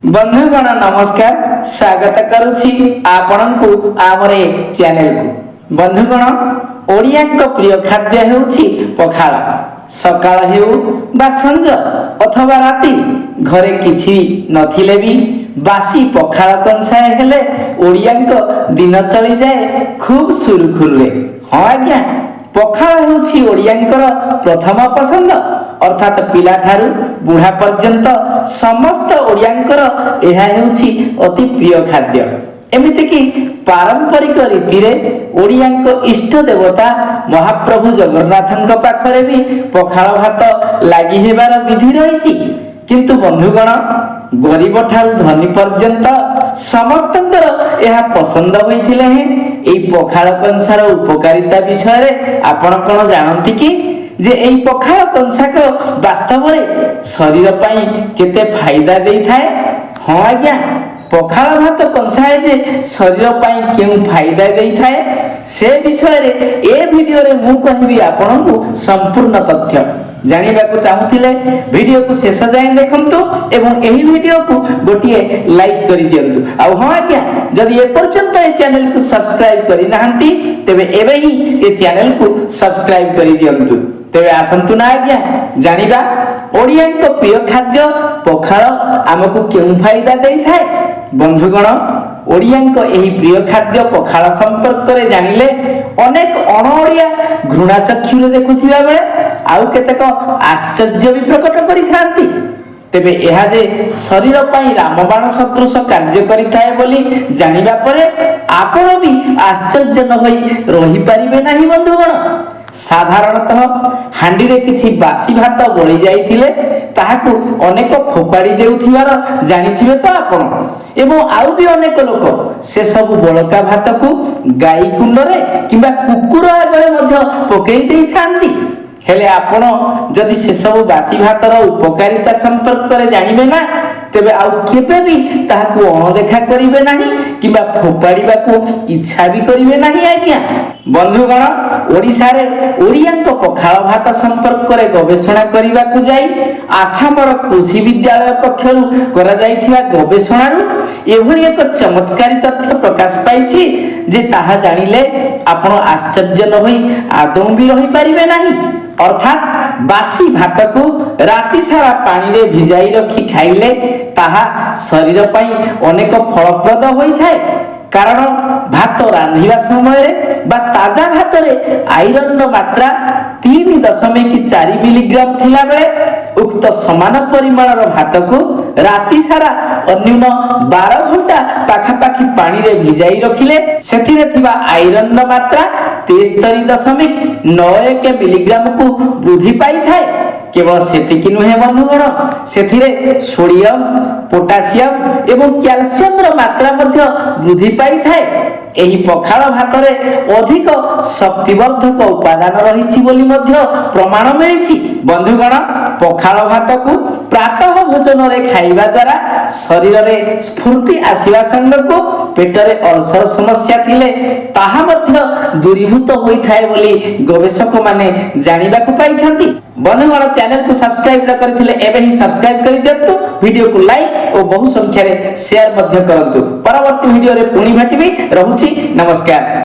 बंधुगण नमस्कार स्वागत करुछि आपनकु आमर चैनल को। बंधुगण ओडिया प्रिय खाद्य हेउछि पखाळ। सकाळ हेउ बा संज अथवा राति घरे किछि नथिले भी बासी पखाळ कंसाए हेले ओडिया दिन चली जाए खूब सुरखुरुरे। हाँ आज्ञा, पखाळ हेउछि ओडियांकर प्रथम पसंद अर्थात पिला ठारू बुढ़ा पर्यंत समस्त ओडियांकर एहा हेउछि अति प्रिय खाद्य। एमिति कि पारंपरिक रीति रे ओडियांक इष्ट देवता महाप्रभु जगन्नाथंक पाखरे भी पखाळ भात लागि हेबार विधि रहिछि। किंतु बंधुगण गरीब ठारू धनी पर्यंत समस्तंकर एहा पसंद होइथिले हे एई पखाळ कंसार उपकारिता विषय रे आपण कोन जानंती कि जे एई पखाळ कंसाक वास्तव रे शरीर पई केते फायदा देई थाए। हां आज्ञा, पखाळ भात कंसाए जे शरीर पई केउ फायदा देई थाए से विषय रे ए वीडियो रे मु कहबी आपनकु संपूर्ण तथ्य जानिबा को चाहुथिले वीडियो को शेष जाय देखंतु एवं एही वीडियो को गोटिए लाइक करि दियंतु। आ हां आज्ञा, जदि ए पर्यंत ए चैनल को सब्सक्राइब करि नाहंती तेबे एबे ही ए चैनल को सब्सक्राइब करि दियंतु। तेबे आसंतु ना आज्ञा जानिबा ओडियांक प्रिय खाद्य पखाळ हमकु केउ फायदा देई थाए। बंधुगण ओडियांक एही प्रिय खाद्य पखाळ संपर्क रे जानिले अनेक अणओडिया घृणा चक्षुरे देखुथिबा बेले आउ केतेक आश्चर्य भी प्रकट करिथांती। तेबे एहा जे शरीर पई रामबाण सदृश कार्य करिथाए बोली जानिबा परे आपण भी आश्चर्य न होई रही परिबे नाही। बंधुगण साधारणतः हांडी रे किछि बासी भात बळी जाइथिले ताहाकु अनेक फोपाड़ी देउथिबार जानिथिबे तो आपण एवं आउ भी अनेक लोक से सब बळका भात को गाई कुंड रे किबा कुकुर आगरे मध्य पकेई देई थांती। हेले आपण जदि से सब बासी भातर उपकारिता संपर्क रे जानिबे ना तेबे आउ केबे भी ताहाकु अणदेखा करिवे नाही किबा फोपाड़ीबा को इच्छा भी करिवे नाही। आज्ञा बंधुगण ओडिसा रे ओडियांक पखाळ भात संपर्क रे गवेषणा करिबा को जाई आसामर कृषि विद्यालय पक्षरु करा जाइथिबा गवेषणारु एभली एक चमत्कारी तथ्य प्रकाश पाइछि जे ताहा जानिले आपण आश्चर्य न होई आदौ भी रही परिबे नाही। अर्थात बासी भात को राति सारा पानी रे भिजाई रखी खाइले ताहा शरीर पई अनेक फलप्रद होई थाए। कारण भात रांधिबा समय रे बा ताजा भात रे आयरन मात्रा 3.4 मिलीग्राम थिला बेले उक्त समान परिमाणर भात को राति सारा अन्यून 12 घंटा पाखापाखी पानी रे भिजाई रखिले सेथिरे थिबा आयरन मात्रा 73.91 मिलीग्राम को वृद्धि पाई थाए। केवल सेतिकी नुहे बंधुगण, सेथिरे सोडियम पोटासियम एवं कैल्शियम रो मात्रा मध्य वृद्धि पाई थाए। एही पखाळ भात रे अधिक शक्तिवर्धक उपादान रहिछि बोली मध्य प्रमाण मिलिछि। बंधुगण पखाळ भात को प्रातः भोजन रे खाइबा द्वारा शरीर रे स्फूर्ति आसीबा संग को पेट रे अल्सर समस्या थिले ताहा मध्य दूरीभूत होई थाए बोली गवेषक माने जानिबा को पाइछंती। बंधुगण चैनल को सब्सक्राइब न करथिले एबे ही सब्सक्राइब करि देतु, वीडियो को लाइक और बहु संख्या रे शेयर मध्य करंतु। परवर्ती वीडियो रे पुणी भेटिबी। रहूछि नमस्कार।